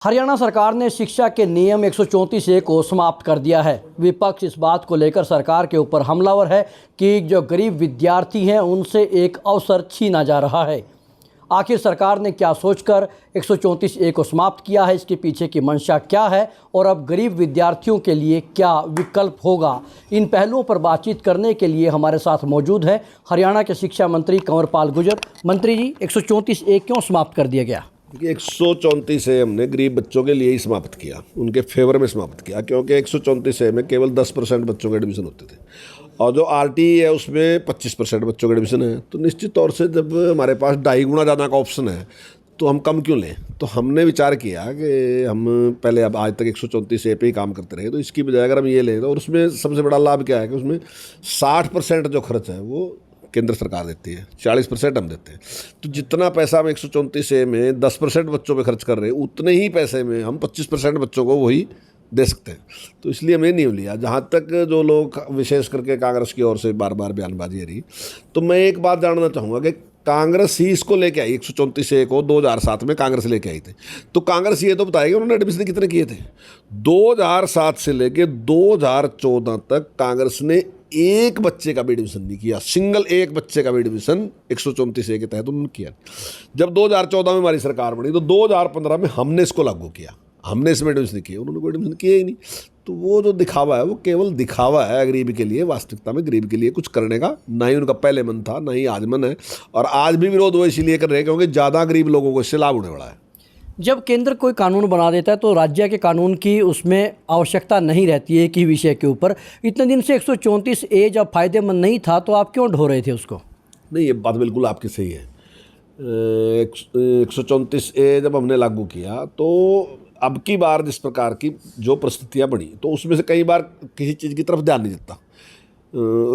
हरियाणा सरकार ने शिक्षा के नियम 134A को समाप्त कर दिया है। विपक्ष इस बात को लेकर सरकार के ऊपर हमलावर है कि जो गरीब विद्यार्थी हैं उनसे एक अवसर छीना जा रहा है। आखिर सरकार ने क्या सोचकर 134A को समाप्त किया है, इसके पीछे की मंशा क्या है और अब गरीब विद्यार्थियों के लिए क्या विकल्प होगा, इन पहलुओं पर बातचीत करने के लिए हमारे साथ मौजूद है हरियाणा के शिक्षा मंत्री कंवरपाल गुर्जर। मंत्री जी, 134A क्यों समाप्त कर दिया गया? देखिए, 134A हमने गरीब बच्चों के लिए ही समाप्त किया, उनके फेवर में समाप्त किया, क्योंकि 134A में केवल 10% बच्चों के एडमिशन होते थे और जो RTE है उसमें 25% बच्चों के एडमिशन है। तो निश्चित तौर से जब हमारे पास 2.5 गुना ज़्यादा का ऑप्शन है तो हम कम क्यों लें। तो हमने विचार किया कि हम पहले अब आज तक 134A पे ही काम करते रहे, तो इसकी बजाय अगर हम ये लें तो, और उसमें सबसे बड़ा लाभ क्या है कि उसमें 60% जो खर्च है वो केंद्र सरकार देती है, 40% हम देते हैं। तो जितना पैसा हम 134A में 10% बच्चों पे खर्च कर रहे हैं, उतने ही पैसे में हम 25% बच्चों को वही दे सकते हैं। तो इसलिए हमने नहीं लिया। जहाँ तक जो लोग विशेष करके कांग्रेस की ओर से बार बार बयानबाजी आ रही, तो मैं एक बात जानना चाहूँगा कि कांग्रेस ही इसको लेके आई, 134A को 2007 में कांग्रेस लेके आई थी। तो कांग्रेस ये तो बताएगी उन्होंने एडमिशन कितने किए थे। 2007 से लेके 2014 तक कांग्रेस ने एक बच्चे का भी एडमिशन नहीं किया, सिंगल एक बच्चे का भी एडमिशन 134A के तहत उन्होंने किया। जब 2014 में हमारी सरकार बनी तो 2015 में हमने इसको लागू किया, हमने इसमें एडमिशन किया, उन्होंने कोई एडमिशन किया ही नहीं। तो वो जो दिखावा है वो केवल दिखावा है गरीब के लिए। वास्तविकता में गरीब के लिए कुछ करने का ना ही उनका पहले मन था, ना ही आज मन है, और आज भी विरोध वो इसीलिए कर रहे हैं क्योंकि ज़्यादा गरीब लोगों को इससे लाभ होने वाला है। जब केंद्र कोई कानून बना देता है तो राज्य के कानून की उसमें आवश्यकता नहीं रहती है एक ही विषय के ऊपर। इतने दिन से 134A जब फ़ायदेमंद नहीं था तो आप क्यों ढो रहे थे उसको? नहीं, ये बात बिल्कुल आपकी सही है। 134A जब हमने लागू किया तो अब की बार जिस प्रकार की जो परिस्थितियाँ बनी तो उसमें से कई बार किसी चीज़ की तरफ ध्यान नहीं देता,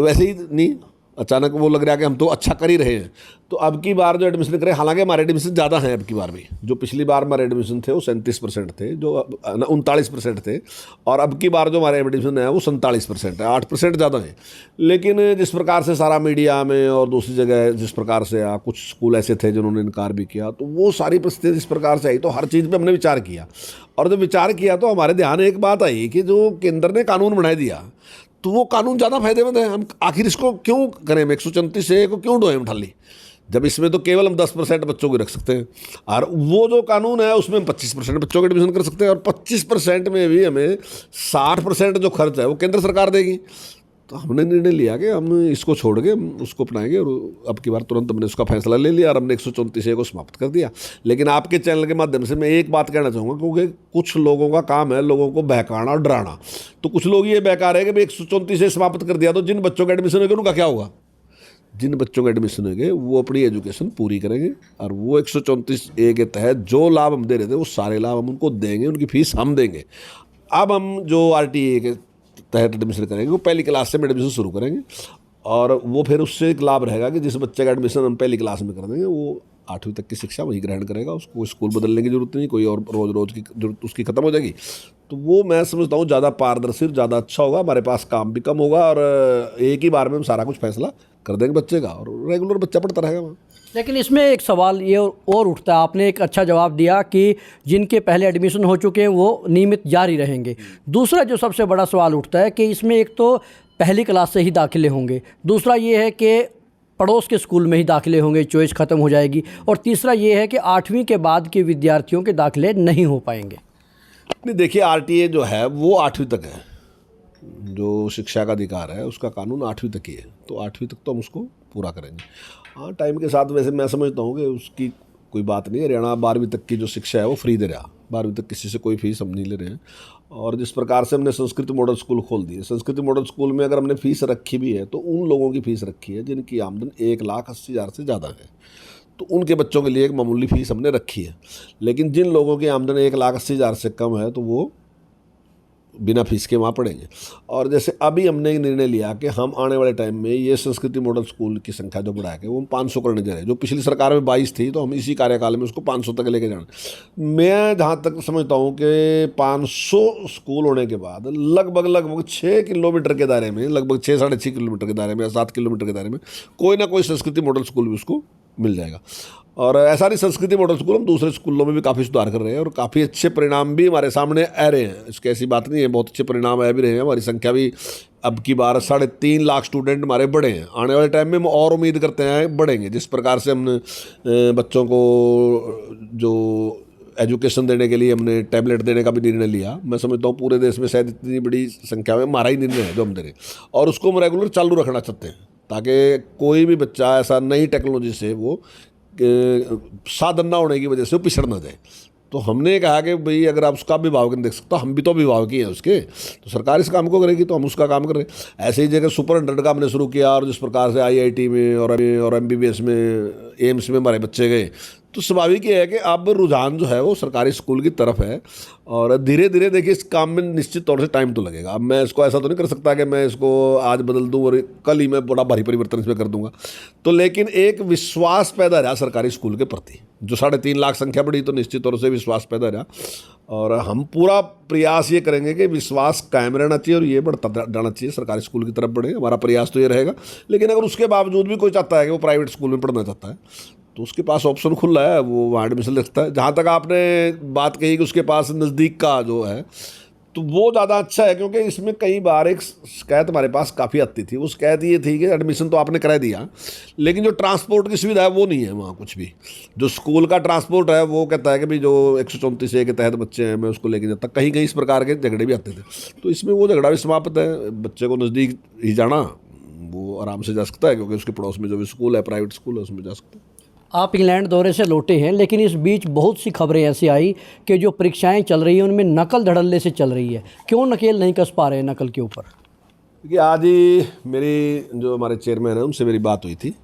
वैसे ही नहीं अचानक वो लग रहा है कि हम तो अच्छा कर ही रहे हैं। तो अब की बार जो एडमिशन करें, हालांकि हमारे एडमिशन ज़्यादा हैं अब की बार भी। जो पिछली बार हमारे एडमिशन थे वो 37% थे, जो 39% थे, और अब की बार जो हमारे एडमिशन है वो 47% है, 8% ज़्यादा है। लेकिन जिस प्रकार से सारा मीडिया में और दूसरी जगह जिस प्रकार से कुछ स्कूल ऐसे थे जिन्होंने इनकार भी किया, तो वो सारी परिस्थिति जिस प्रकार से आई तो हर चीज़ पर हमने विचार किया। और जब विचार किया तो हमारे ध्यान एक बात आई कि जो केंद्र ने कानून बना दिया तो वो कानून ज़्यादा फायदेमंद है। हम आखिर इसको क्यों करें, 134A को क्यों ढोएं उठाली, जब इसमें तो केवल हम 10% बच्चों को रख सकते हैं, और वो जो कानून है उसमें हम 25% बच्चों को एडमिशन कर सकते हैं, और 25% में भी हमें 60% जो खर्च है वो केंद्र सरकार देगी। तो हमने निर्णय लिया कि हम इसको छोड़ के हम उसको अपनाएंगे, और अब की बार तुरंत हमने उसका फैसला ले लिया और हमने 134A को समाप्त कर दिया। लेकिन आपके चैनल के माध्यम से मैं एक बात कहना चाहूँगा, क्योंकि कुछ लोगों का काम है लोगों को बहकाना और डराना। तो कुछ लोग ये बहका रहे हैं कि 134A समाप्त कर दिया तो जिन बच्चों का एडमिशन होगा उनका क्या होगा। जिन बच्चों का एडमिशन होंगे वो अपनी एजुकेशन पूरी करेंगे, और वो 134A के तहत जो लाभ हम दे रहे थे वो सारे लाभ हम उनको देंगे, उनकी फीस हम देंगे। अब हम जो RTE के तहत एडमिशन करेंगे वो पहली क्लास से एडमिशन शुरू करेंगे, और वो फिर उससे एक लाभ रहेगा कि जिस बच्चे का एडमिशन हम पहली क्लास में कर देंगे वो 8वीं तक की शिक्षा वहीं ग्रहण करेगा, उसको स्कूल बदलने की जरूरत नहीं, कोई और रोज़ की जरूरत उसकी खत्म हो जाएगी। तो वो मैं समझता हूँ ज़्यादा पारदर्शी, ज़्यादा अच्छा होगा, हमारे पास काम भी कम होगा, और एक ही बार में हम सारा कुछ फैसला कर देंगे बच्चे का, और रेगुलर बच्चा पढ़ता रहेगा वहाँ। लेकिन इसमें एक सवाल ये और उठता है, आपने एक अच्छा जवाब दिया कि जिनके पहले एडमिशन हो चुके हैं वो नियमित जारी रहेंगे। दूसरा जो सबसे बड़ा सवाल उठता है कि इसमें एक तो पहली क्लास से ही दाखिले होंगे, दूसरा ये है कि पड़ोस के स्कूल में ही दाखिले होंगे, चॉइस ख़त्म हो जाएगी, और तीसरा ये है कि 8वीं के बाद के विद्यार्थियों के दाखिले नहीं हो पाएंगे। नहीं, देखिए, RTE जो है वो 8वीं तक है, जो शिक्षा का अधिकार है उसका कानून 8वीं तक ही है, तो 8वीं तक तो हम उसको पूरा करेंगे। हाँ, टाइम के साथ वैसे मैं समझता हूँ कि उसकी कोई बात नहीं है। हरियाणा 12वीं तक की जो शिक्षा है वो फ्री दे रहा, 12वीं तक किसी से कोई फीस हम नहीं ले रहे हैं। और जिस प्रकार से हमने संस्कृति मॉडल स्कूल खोल दिए, संस्कृति मॉडल स्कूल में अगर हमने फ़ीस रखी भी है तो उन लोगों की फ़ीस रखी है जिनकी आमदन 1,80,000 से ज़्यादा है, तो उनके बच्चों के लिए एक मामूली फ़ीस हमने रखी है। लेकिन जिन लोगों की आमदन 1,80,000 से कम है तो वो बिना फीस के वहाँ पढ़ेंगे। और जैसे अभी हमने एक निर्णय लिया कि हम आने वाले टाइम में ये संस्कृति मॉडल स्कूल की संख्या जो बढ़ा के वो हम 500 करने जा रहे हैं। जो पिछली सरकार में 22 थी तो हम इसी कार्यकाल में उसको 500 तक लेके जाना। मैं जहाँ तक समझता हूँ कि 500 स्कूल होने के बाद लगभग 6 किलोमीटर के दायरे में, लगभग 6-6.5 किलोमीटर के दायरे में या 7 किलोमीटर के दायरे में कोई ना कोई संस्कृति मॉडल स्कूल भी उसको मिल जाएगा। और ऐसा नहीं, संस्कृति मॉडल स्कूल हम दूसरे स्कूलों में भी काफ़ी सुधार कर रहे हैं और काफ़ी अच्छे परिणाम भी हमारे सामने आ रहे हैं। इसकी ऐसी बात नहीं है, बहुत अच्छे परिणाम आ भी रहे हैं। हमारी संख्या भी अब की बार 3.5 लाख स्टूडेंट हमारे बढ़े हैं। आने वाले टाइम में हम और उम्मीद करते हैं बढ़ेंगे। जिस प्रकार से हमने बच्चों को जो एजुकेशन देने के लिए हमने टैबलेट देने का भी निर्णय लिया, मैं समझता हूँ पूरे देश में शायद इतनी बड़ी संख्या में हमारा ही निर्णय है जो हम दे रहे हैं, और उसको हम रेगुलर चालू रखना चाहते हैं ताकि कोई भी बच्चा ऐसा नई टेक्नोलॉजी से वो साधन ना होने की वजह से वो पिछड़ ना जाए। तो हमने कहा कि भाई अगर आप उसका अभिभावक नहीं देख सकता, हम भी तो अभिभावक ही हैं उसके, तो सरकार इस काम को करेगी तो हम उसका काम कर रहे हैं। ऐसे ही जगह सुपर 100 का हमने शुरू किया और जिस प्रकार से IIT में और MBBS में, एम्स में हमारे बच्चे गए, तो स्वाभाविक ये है कि अब रुझान जो है वो सरकारी स्कूल की तरफ है। और धीरे धीरे देखिए इस काम में निश्चित तौर से टाइम तो लगेगा। अब मैं इसको ऐसा तो नहीं कर सकता कि मैं इसको आज बदल दूं और कल ही मैं बड़ा भारी परिवर्तन इसमें कर दूंगा। तो लेकिन एक विश्वास पैदा रहा सरकारी स्कूल के प्रति, जो 3.5 लाख संख्या बढ़ी तो निश्चित तौर से विश्वास पैदा रहा। और हम पूरा प्रयास ये करेंगे कि विश्वास कायम रहना चाहिए और ये बढ़ता जाना चाहिए, सरकारी स्कूल की तरफ बढ़े। हमारा प्रयास तो ये रहेगा। लेकिन अगर उसके बावजूद भी कोई चाहता है कि वो प्राइवेट स्कूल में पढ़ना चाहता है तो उसके पास ऑप्शन खुला है, वो वहाँ एडमिशन ले सकता है। जहाँ तक आपने बात कही कि उसके पास नज़दीक का जो है, तो वो ज़्यादा अच्छा है, क्योंकि इसमें कई बार एक शिकायत हमारे पास काफ़ी आती थी। वो शिकायत ये थी कि एडमिशन तो आपने करा दिया, लेकिन जो ट्रांसपोर्ट की सुविधा है वो नहीं है वहाँ कुछ भी। जो स्कूल का ट्रांसपोर्ट है वो कहता है कि भाई जो 134A के तहत बच्चे हैं मैं उसको लेके जाता। कहीं कहीं इस प्रकार के झगड़े भी आते थे, तो इसमें वो झगड़ा भी समाप्त है। बच्चे को नज़दीक ही जाना, वो आराम से जा सकता है, क्योंकि उसके पड़ोस में जो भी स्कूल है, प्राइवेट स्कूल है, उसमें जा सकता है। आप इंग्लैंड दौरे से लौटे हैं, लेकिन इस बीच बहुत सी खबरें ऐसी आई कि जो परीक्षाएं चल रही हैं उनमें नकल धड़ल्ले से चल रही है। क्यों नकेल नहीं कस पा रहे हैं नकल के ऊपर? देखिए आज ही मेरी जो हमारे चेयरमैन है उनसे मेरी बात हुई थी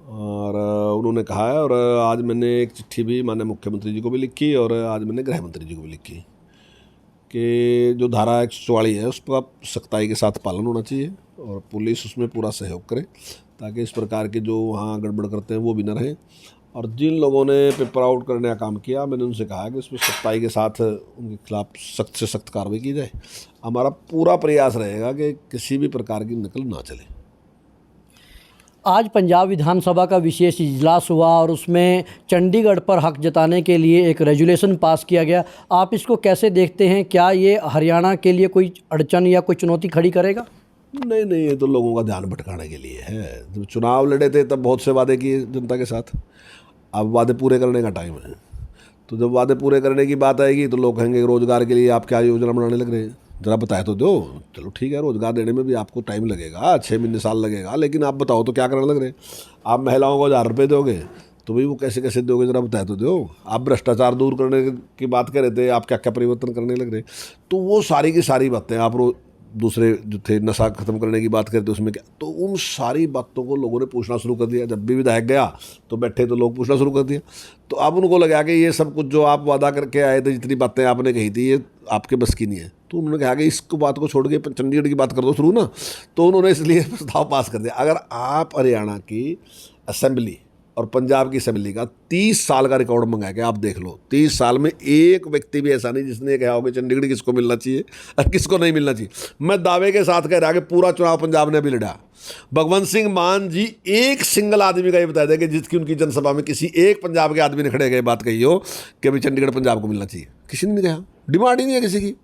और उन्होंने कहा है, और आज मैंने एक चिट्ठी भी माननीय मुख्यमंत्री जी को भी लिखी और आज मैंने गृह मंत्री जी को भी लिखी कि जो धारा 144 है उस पर सख्ताई के साथ पालन होना चाहिए और पुलिस उसमें पूरा सहयोग करे, ताकि इस प्रकार के जो वहाँ गड़बड़ करते हैं वो भी न रहें। और जिन लोगों ने पेपर आउट करने का काम किया, मैंने उनसे कहा कि उसमें सख्ताई के साथ उनके खिलाफ सख्त से सख्त कार्रवाई की जाए। हमारा पूरा प्रयास रहेगा कि किसी भी प्रकार की नकल ना चले। आज पंजाब विधानसभा का विशेष इजलास हुआ और उसमें चंडीगढ़ पर हक जताने के लिए एक रेजुलेशन पास किया गया। आप इसको कैसे देखते हैं? क्या ये हरियाणा के लिए कोई अड़चन या कोई चुनौती खड़ी करेगा? नहीं, ये तो लोगों का ध्यान भटकाने के लिए है। जब चुनाव लड़े थे तब बहुत से वादे किए जनता के साथ, अब वादे पूरे करने का टाइम है। तो जब वादे पूरे करने की बात आएगी तो लोग कहेंगे रोज़गार के लिए आप क्या योजना बनाने लग रहे हैं, ज़रा बताए तो दो। चलो ठीक है, रोज़गार देने में भी आपको टाइम लगेगा, 6 महीने साल लगेगा, लेकिन आप बताओ तो क्या करने लग रहे हैं। आप महिलाओं को 1000 रुपये दोगे तो भाई वो कैसे कैसे दोगे, ज़रा बताए तो दो। आप भ्रष्टाचार दूर करने की बात कर रहे थे, आप क्या क्या परिवर्तन करने लग रहे। तो वो सारी की सारी बातें आप दूसरे जो थे नशा खत्म करने की बात करते उसमें क्या, तो उन सारी बातों को लोगों ने पूछना शुरू कर दिया। जब भी विधायक गया तो बैठे तो लोग पूछना शुरू कर दिया। तो अब उनको लगा कि ये सब कुछ जो आप वादा करके आए थे, जितनी बातें आपने कही थी, ये आपके बस की नहीं है। तो उन्होंने कहा कि इसको बात को छोड़ के चंडीगढ़ की बात कर दो शुरू ना। तो उन्होंने इसलिए प्रस्ताव पास कर दिया। अगर आप हरियाणा की असेंबली और पंजाब की असेंबली का 30 साल का रिकॉर्ड मंगा के आप देख लो, 30 साल में एक व्यक्ति भी ऐसा नहीं जिसने कहा हो कि चंडीगढ़ किसको मिलना चाहिए और किसको नहीं मिलना चाहिए। मैं दावे के साथ कह रहा कि पूरा चुनाव पंजाब ने अभी लड़ा। भगवंत सिंह मान जी एक सिंगल आदमी का ये बताया था कि जिसकी उनकी जनसभा में किसी एक पंजाब के आदमी ने खड़े गए बात कही हो कि भाई चंडीगढ़ पंजाब को मिलना चाहिए, किसी ने नहीं कहा। डिमांड ही नहीं है किसी की।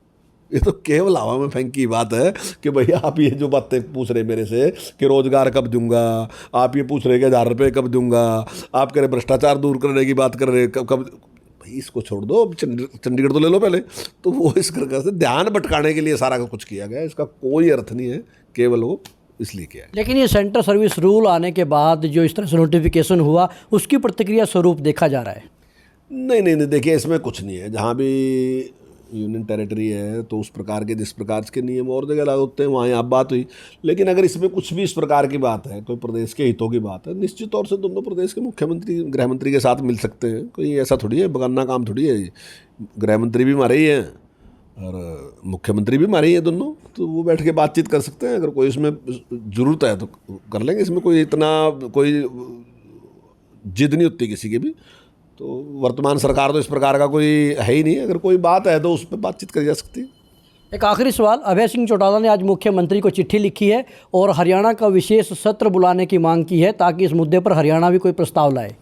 ये तो केवल हवा में फेंकी बात है कि भैया आप ये जो बातें पूछ रहे मेरे से कि रोज़गार कब दूंगा, आप ये पूछ रहे कि 1000 रुपये कब दूंगा, आप कह रहे भ्रष्टाचार दूर करने की बात कर रहे कब भाई इसको छोड़ दो, चंडीगढ़ तो ले लो पहले। तो वो इस प्रकार से ध्यान भटकाने के लिए सारा कुछ किया गया, इसका कोई अर्थ नहीं है, केवल वो इसलिए किया है। लेकिन ये सेंट्रल सर्विस रूल आने के बाद जो इस तरह से नोटिफिकेशन हुआ उसकी प्रतिक्रिया स्वरूप देखा जा रहा है। नहीं, देखिए इसमें कुछ नहीं है। जहाँ भी यूनियन टेरिटरी है तो उस प्रकार के जिस प्रकार के नियम और जगह लागू होते हैं वहाँ यहाँ बात हुई। लेकिन अगर इसमें कुछ भी इस प्रकार की बात है, कोई प्रदेश के हितों की बात है, निश्चित तौर से दोनों प्रदेश के मुख्यमंत्री गृह मंत्री के साथ मिल सकते हैं। कोई ऐसा थोड़ी है, बगाना काम थोड़ी है। गृह मंत्री भी हमारे ही हैं और मुख्यमंत्री भी हमारे ही हैं दोनों, तो वो बैठ के बातचीत कर सकते हैं। अगर कोई इसमें ज़रूरत है तो कर लेंगे। इसमें कोई इतना कोई जिद नहीं होती किसी की भी। तो वर्तमान सरकार तो इस प्रकार का कोई है ही नहीं। अगर कोई बात है तो उस पर बातचीत करी जा सकती है। एक आखिरी सवाल, अभय सिंह चौटाला ने आज मुख्यमंत्री को चिट्ठी लिखी है और हरियाणा का विशेष सत्र बुलाने की मांग की है ताकि इस मुद्दे पर हरियाणा भी कोई प्रस्ताव लाए।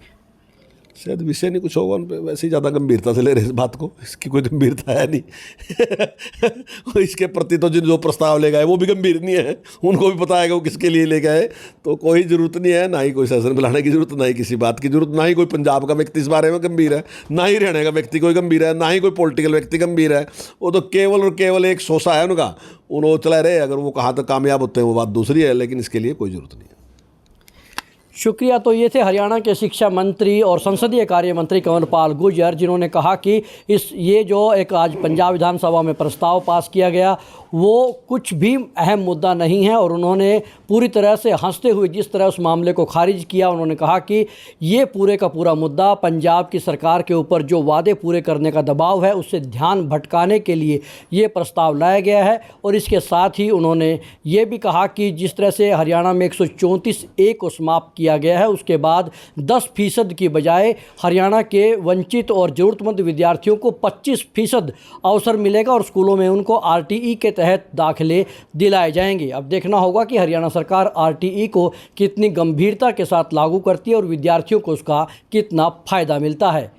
शायद विषय नहीं कुछ होगा उन पे, वैसे ही ज़्यादा गंभीरता से ले रहे इस बात को, इसकी कोई गंभीरता है नहीं। इसके प्रति तो जो प्रस्ताव ले गए वो भी गंभीर नहीं है, उनको भी पता है कि वो किसके लिए ले गए, तो कोई ज़रूरत नहीं है, ना ही कोई सेशन बुलाने की ज़रूरत, ना ही किसी बात की ज़रूरत, ना ही कोई पंजाब का व्यक्ति इस बारे में गंभीर है, ना ही हरियाणा का व्यक्ति कोई गंभीर है, ना ही कोई पॉलिटिकल व्यक्ति गंभीर है। वो तो केवल और केवल एक सोसा है उनका, उन्होंने चला रहे, अगर वो कहाँ तक कामयाब होते हैं वो बात दूसरी है, लेकिन इसके लिए कोई ज़रूरत नहीं है। शुक्रिया। तो ये थे हरियाणा के शिक्षा मंत्री और संसदीय कार्य मंत्री कंवरपाल गुर्जर, जिन्होंने कहा कि ये जो एक आज पंजाब विधानसभा में प्रस्ताव पास किया गया वो कुछ भी अहम मुद्दा नहीं है, और उन्होंने पूरी तरह से हंसते हुए जिस तरह उस मामले को खारिज किया, उन्होंने कहा कि ये पूरे का पूरा मुद्दा पंजाब की सरकार के ऊपर जो वादे पूरे करने का दबाव है उससे ध्यान भटकाने के लिए ये प्रस्ताव लाया गया है। और इसके साथ ही उन्होंने ये भी कहा कि जिस तरह से हरियाणा में 134A को समाप्त किया गया है, उसके बाद 10% की बजाय हरियाणा के वंचित और ज़रूरतमंद विद्यार्थियों को 25% अवसर मिलेगा और स्कूलों में उनको RTE के तहत दाखिले दिलाए जाएंगे। अब देखना होगा कि हरियाणा सरकार RTE को कितनी गंभीरता के साथ लागू करती है और विद्यार्थियों को उसका कितना फ़ायदा मिलता है।